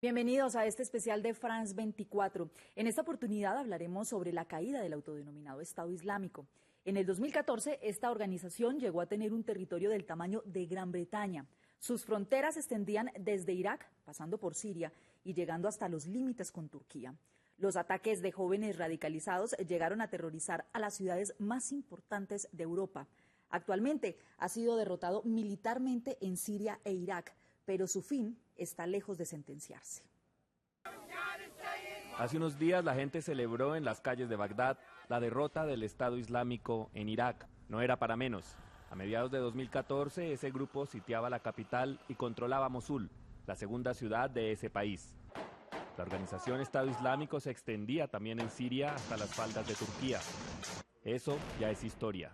Bienvenidos a este especial de France 24. En esta oportunidad hablaremos sobre la caída del autodenominado Estado Islámico. En el 2014, esta organización llegó a tener un territorio del tamaño de Gran Bretaña. Sus fronteras se extendían desde Irak, pasando por Siria y llegando hasta los límites con Turquía. Los ataques de jóvenes radicalizados llegaron a aterrorizar a las ciudades más importantes de Europa. Actualmente ha sido derrotado militarmente en Siria e Irak, pero su fin está lejos de sentenciarse. Hace unos días la gente celebró en las calles de Bagdad la derrota del Estado Islámico en Irak. No era para menos. A mediados de 2014 ese grupo sitiaba la capital y controlaba Mosul, la segunda ciudad de ese país. La organización Estado Islámico se extendía también en Siria hasta las faldas de Turquía. Eso ya es historia.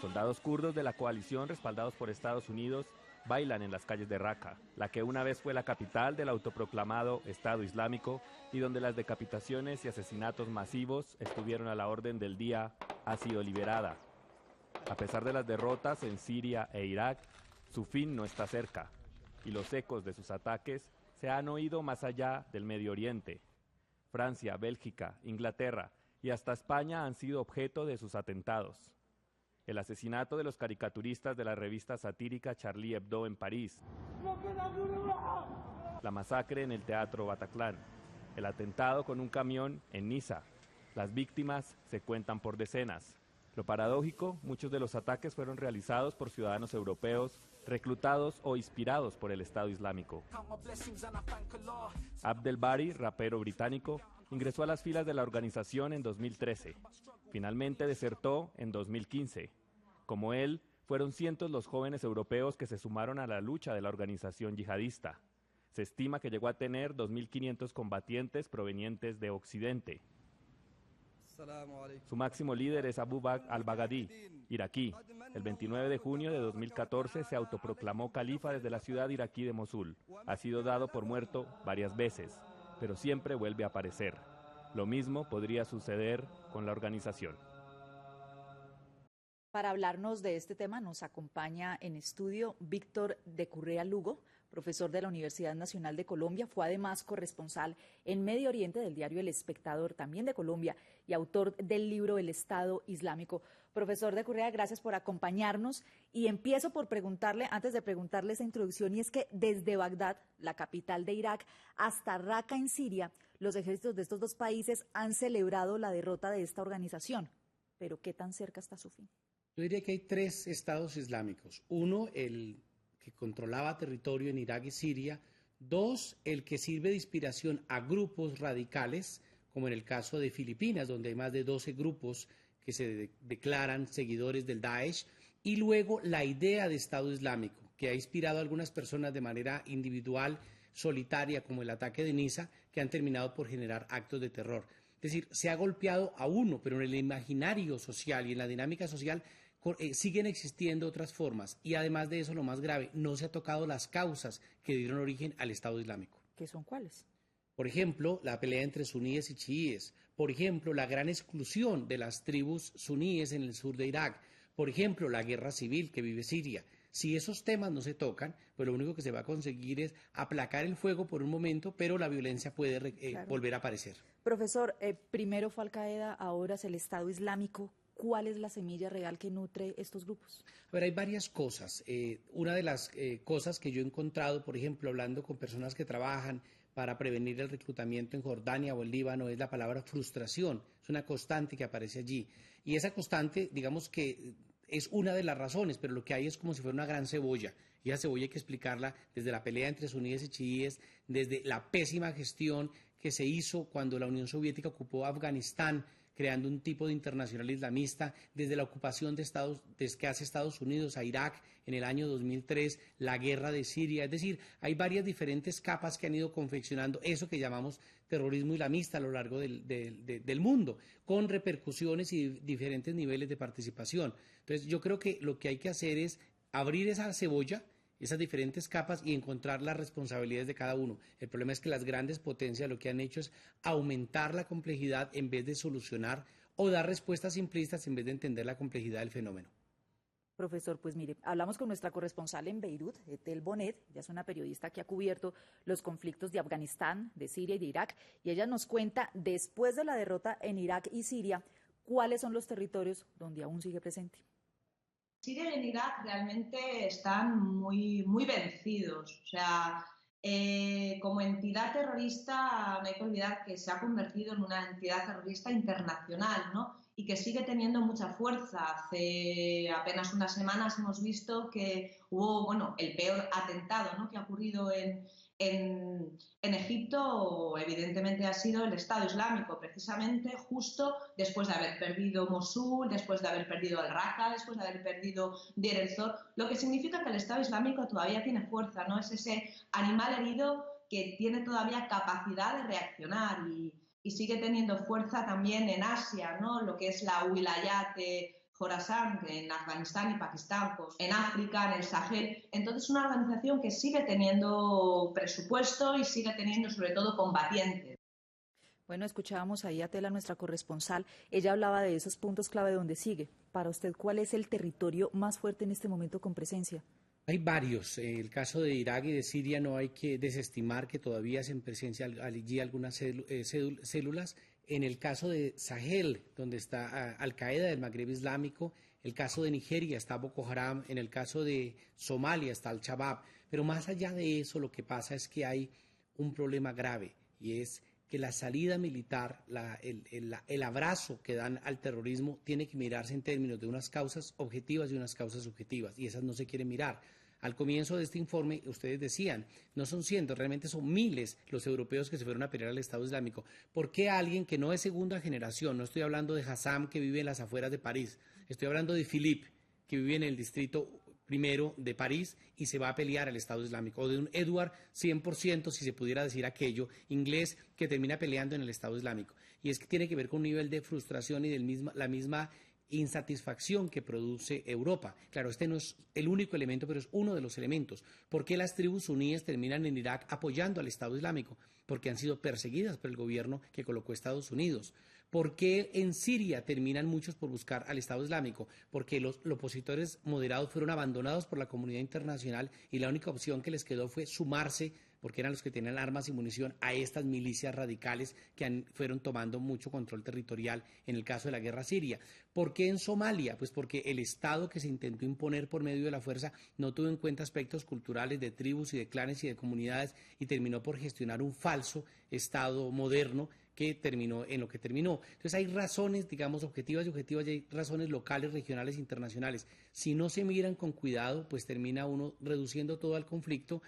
Soldados kurdos de la coalición respaldados por Estados Unidos bailan en las calles de Raqqa, la que una vez fue la capital del autoproclamado Estado Islámico y donde las decapitaciones y asesinatos masivos estuvieron a la orden del día, ha sido liberada. A pesar de las derrotas en Siria e Irak, su fin no está cerca y los ecos de sus ataques se han oído más allá del Medio Oriente. Francia, Bélgica, Inglaterra y hasta España han sido objeto de sus atentados. El asesinato de los caricaturistas de la revista satírica Charlie Hebdo en París, la masacre en el Teatro Bataclan, el atentado con un camión en Niza. Las víctimas se cuentan por decenas. Lo paradójico, muchos de los ataques fueron realizados por ciudadanos europeos, reclutados o inspirados por el Estado Islámico. Abdel Bari, rapero británico, ingresó a las filas de la organización en 2013. Finalmente desertó en 2015. Como él, fueron cientos los jóvenes europeos que se sumaron a la lucha de la organización yihadista. Se estima que llegó a tener 2.500 combatientes provenientes de Occidente. Su máximo líder es Abu Bakr al-Baghdadi, iraquí. El 29 de junio de 2014 se autoproclamó califa desde la ciudad iraquí de Mosul. Ha sido dado por muerto varias veces, pero siempre vuelve a aparecer. Lo mismo podría suceder con la organización. Para hablarnos de este tema nos acompaña en estudio Víctor de Currea Lugo, profesor de la Universidad Nacional de Colombia, fue además corresponsal en Medio Oriente del diario El Espectador, también de Colombia, y autor del libro El Estado Islámico. Profesor de Currea, gracias por acompañarnos y empiezo por preguntarle, antes de preguntarle esa introducción, y es que desde Bagdad, la capital de Irak, hasta Raqqa en Siria, los ejércitos de estos dos países han celebrado la derrota de esta organización. Pero ¿qué tan cerca está su fin? Yo diría que hay tres estados islámicos. Uno, el que controlaba territorio en Irak y Siria. Dos, el que sirve de inspiración a grupos radicales, como en el caso de Filipinas, donde hay más de 12 grupos que se declaran seguidores del Daesh. Y luego la idea de Estado Islámico, que ha inspirado a algunas personas de manera individual, solitaria, como el ataque de Niza, que han terminado por generar actos de terror. Es decir, se ha golpeado a uno, pero en el imaginario social y en la dinámica social siguen existiendo otras formas. Y además de eso, lo más grave, no se ha tocado las causas que dieron origen al Estado Islámico. ¿Qué son cuáles? Por ejemplo, la pelea entre suníes y chiíes. Por ejemplo, la gran exclusión de las tribus suníes en el sur de Irak. Por ejemplo, la guerra civil que vive Siria. Si esos temas no se tocan, pues lo único que se va a conseguir es aplacar el fuego por un momento, pero la violencia puede volver a aparecer. Profesor, primero fue Al-Qaeda, ahora es el Estado Islámico. ¿Cuál es la semilla real que nutre estos grupos? A ver, hay varias cosas. Una de las cosas que yo he encontrado, por ejemplo, hablando con personas que trabajan para prevenir el reclutamiento en Jordania o el Líbano, es la palabra frustración. Es una constante que aparece allí. Y esa constante, digamos que es una de las razones, pero lo que hay es como si fuera una gran cebolla. Y esa cebolla hay que explicarla desde la pelea entre suníes y chiíes, desde la pésima gestión que se hizo cuando la Unión Soviética ocupó Afganistán, creando un tipo de internacional islamista, desde la ocupación que hace Estados Unidos a Irak en el año 2003, la guerra de Siria. Es decir, hay varias diferentes capas que han ido confeccionando eso que llamamos terrorismo islamista a lo largo del mundo, con repercusiones y diferentes niveles de participación. Entonces, yo creo que lo que hay que hacer es abrir esa cebolla, esas diferentes capas y encontrar las responsabilidades de cada uno. El problema es que las grandes potencias lo que han hecho es aumentar la complejidad en vez de solucionar o dar respuestas simplistas en vez de entender la complejidad del fenómeno. Profesor, pues mire, hablamos con nuestra corresponsal en Beirut, Etel Bonet. Ella es una periodista que ha cubierto los conflictos de Afganistán, de Siria y de Irak, y ella nos cuenta, después de la derrota en Irak y Siria, cuáles son los territorios donde aún sigue presente. Siria y en Irak realmente están muy vencidos. O sea, como entidad terrorista, no hay que olvidar que se ha convertido en una entidad terrorista internacional, ¿no? Y que sigue teniendo mucha fuerza. Hace apenas unas semanas hemos visto que hubo, bueno, el peor atentado, ¿no?, que ha ocurrido en Egipto, evidentemente ha sido el Estado Islámico, precisamente justo después de haber perdido Mosul, después de haber perdido el Raqqa, después de haber perdido Deir el-Zor, lo que significa que el Estado Islámico todavía tiene fuerza, ¿no? Es ese animal herido que tiene todavía capacidad de reaccionar y sigue teniendo fuerza también en Asia, ¿no? Lo que es la Wilayat de Jorasán, en Afganistán y Pakistán, pues, en África, en el Sahel. Entonces, una organización que sigue teniendo presupuesto y sigue teniendo, sobre todo, combatientes. Bueno, escuchábamos ahí a Tela, nuestra corresponsal. Ella hablaba de esos puntos clave donde sigue. Para usted, ¿cuál es el territorio más fuerte en este momento con presencia? Hay varios. En el caso de Irak y de Siria no hay que desestimar que todavía hacen presencia allí algunas células. En el caso de Sahel, donde está Al-Qaeda del Magreb Islámico, el caso de Nigeria está Boko Haram, en el caso de Somalia está Al-Shabaab. Pero más allá de eso, lo que pasa es que hay un problema grave y es que la salida militar, el abrazo que dan al terrorismo tiene que mirarse en términos de unas causas objetivas y unas causas subjetivas, y esas no se quieren mirar. Al comienzo de este informe, ustedes decían, no son cientos, realmente son miles los europeos que se fueron a pelear al Estado Islámico. ¿Por qué alguien que no es segunda generación? No estoy hablando de Hassam, que vive en las afueras de París, estoy hablando de Philippe, que vive en el distrito primero de París y se va a pelear al Estado Islámico, o de un Edward 100%, si se pudiera decir aquello, inglés, que termina peleando en el Estado Islámico? Y es que tiene que ver con un nivel de frustración y la misma insatisfacción que produce Europa. Claro, este no es el único elemento, pero es uno de los elementos. ¿Por qué las tribus suníes terminan en Irak apoyando al Estado Islámico? Porque han sido perseguidas por el gobierno que colocó Estados Unidos. ¿Por qué en Siria terminan muchos por buscar al Estado Islámico? Porque los opositores moderados fueron abandonados por la comunidad internacional y la única opción que les quedó fue sumarse, porque eran los que tenían armas y munición, a estas milicias radicales que fueron tomando mucho control territorial en el caso de la guerra siria. ¿Por qué en Somalia? Pues porque el Estado que se intentó imponer por medio de la fuerza no tuvo en cuenta aspectos culturales de tribus y de clanes y de comunidades y terminó por gestionar un falso Estado moderno que terminó en lo que terminó. Entonces hay razones, digamos, objetivas y objetivas, y hay razones locales, regionales, internacionales. Si no se miran con cuidado, pues termina uno reduciendo todo al conflicto,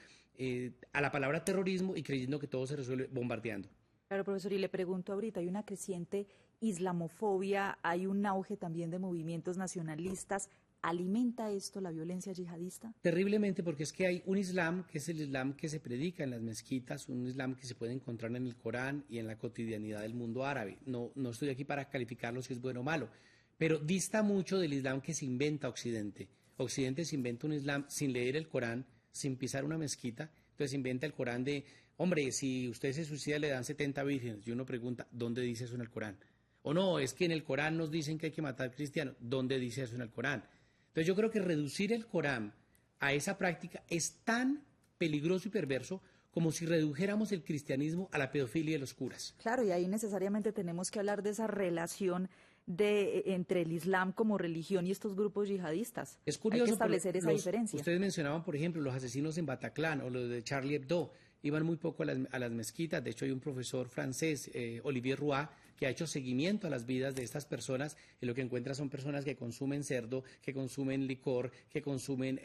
a la palabra terrorismo, y creyendo que todo se resuelve bombardeando. Claro, profesor, y le pregunto ahorita, hay una creciente islamofobia, hay un auge también de movimientos nacionalistas. ¿Alimenta esto la violencia yihadista? Terriblemente, porque es que hay un islam que es el islam que se predica en las mezquitas, un islam que se puede encontrar en el Corán y en la cotidianidad del mundo árabe. No estoy aquí para calificarlo si es bueno o malo, pero dista mucho del islam que se inventa Occidente. Occidente se inventa un islam sin leer el Corán, sin pisar una mezquita. Entonces inventa el Corán de, hombre, si usted se suicida le dan 70 vírgenes. Y uno pregunta, ¿dónde dice eso en el Corán? O no, es que en el Corán nos dicen que hay que matar cristianos. ¿Dónde dice eso en el Corán? Entonces yo creo que reducir el Corán a esa práctica es tan peligroso y perverso como si redujéramos el cristianismo a la pedofilia de los curas. Claro, y ahí necesariamente tenemos que hablar de esa relación entre el Islam como religión y estos grupos yihadistas. Es curioso. Hay que establecer esa diferencia. Ustedes mencionaban, por ejemplo, los asesinos en Bataclan o los de Charlie Hebdo. Iban muy poco a las mezquitas. De hecho, hay un profesor francés, Olivier Roy, que ha hecho seguimiento a las vidas de estas personas, y lo que encuentra son personas que consumen cerdo, que consumen licor, que consumen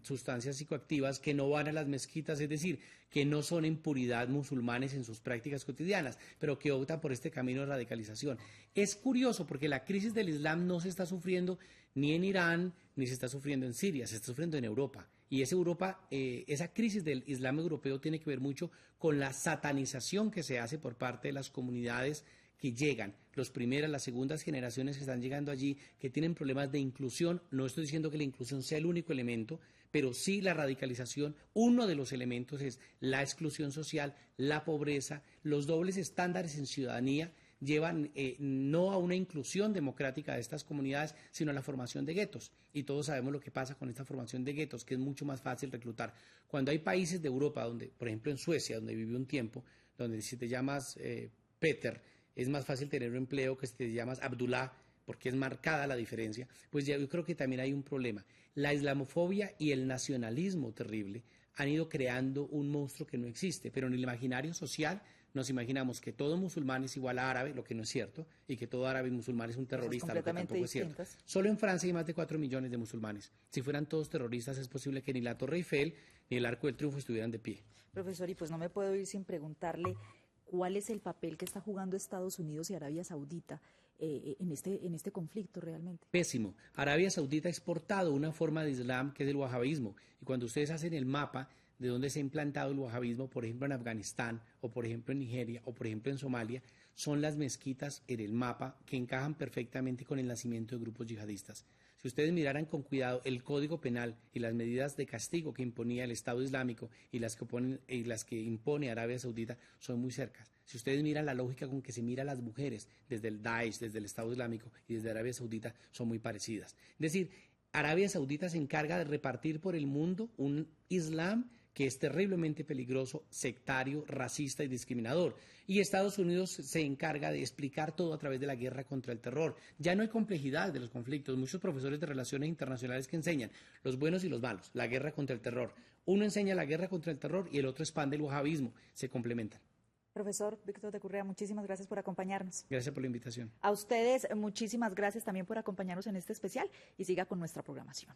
sustancias psicoactivas, que no van a las mezquitas, es decir, que no son en puridad musulmanes en sus prácticas cotidianas, pero que optan por este camino de radicalización. Es curioso porque la crisis del Islam no se está sufriendo ni en Irán, ni se está sufriendo en Siria, se está sufriendo en Europa. Y esa crisis del Islam europeo tiene que ver mucho con la satanización que se hace por parte de las comunidades que llegan, las primeras, las segundas generaciones que están llegando allí, que tienen problemas de inclusión. No estoy diciendo que la inclusión sea el único elemento, pero sí la radicalización. Uno de los elementos es la exclusión social, la pobreza, los dobles estándares en ciudadanía. llevan no a una inclusión democrática de estas comunidades, sino a la formación de guetos. Y todos sabemos lo que pasa con esta formación de guetos, que es mucho más fácil reclutar. Cuando hay países de Europa, donde, por ejemplo en Suecia, donde viví un tiempo, donde si te llamas Peter, es más fácil tener un empleo que si te llamas Abdullah, porque es marcada la diferencia, pues ya yo creo que también hay un problema. La islamofobia y el nacionalismo terrible han ido creando un monstruo que no existe, pero en el imaginario social nos imaginamos que todo musulmán es igual a árabe, lo que no es cierto, y que todo árabe musulmán es un terrorista, lo que tampoco es cierto. Solo en Francia hay más de 4 millones de musulmanes. Si fueran todos terroristas, es posible que ni la Torre Eiffel ni el Arco del Triunfo estuvieran de pie. Profesor, y pues no me puedo ir sin preguntarle cuál es el papel que está jugando Estados Unidos y Arabia Saudita en este conflicto realmente. Pésimo. Arabia Saudita ha exportado una forma de Islam que es el wahabismo. Y cuando ustedes hacen el mapa de dónde se ha implantado el wahabismo, por ejemplo en Afganistán, o por ejemplo en Nigeria, o por ejemplo en Somalia, son las mezquitas en el mapa que encajan perfectamente con el nacimiento de grupos yihadistas. Si ustedes miraran con cuidado el Código Penal y las medidas de castigo que imponía el Estado Islámico y las que impone Arabia Saudita, son muy cercas. Si ustedes miran la lógica con que se mira a las mujeres desde el Daesh, desde el Estado Islámico y desde Arabia Saudita, son muy parecidas. Es decir, Arabia Saudita se encarga de repartir por el mundo un Islam que es terriblemente peligroso, sectario, racista y discriminador. Y Estados Unidos se encarga de explicar todo a través de la guerra contra el terror. Ya no hay complejidad de los conflictos. Muchos profesores de relaciones internacionales que enseñan los buenos y los malos, la guerra contra el terror. Uno enseña la guerra contra el terror y el otro expande el wahabismo. Se complementan. Profesor Víctor de Currea, muchísimas gracias por acompañarnos. Gracias por la invitación. A ustedes, muchísimas gracias también por acompañarnos en este especial y siga con nuestra programación.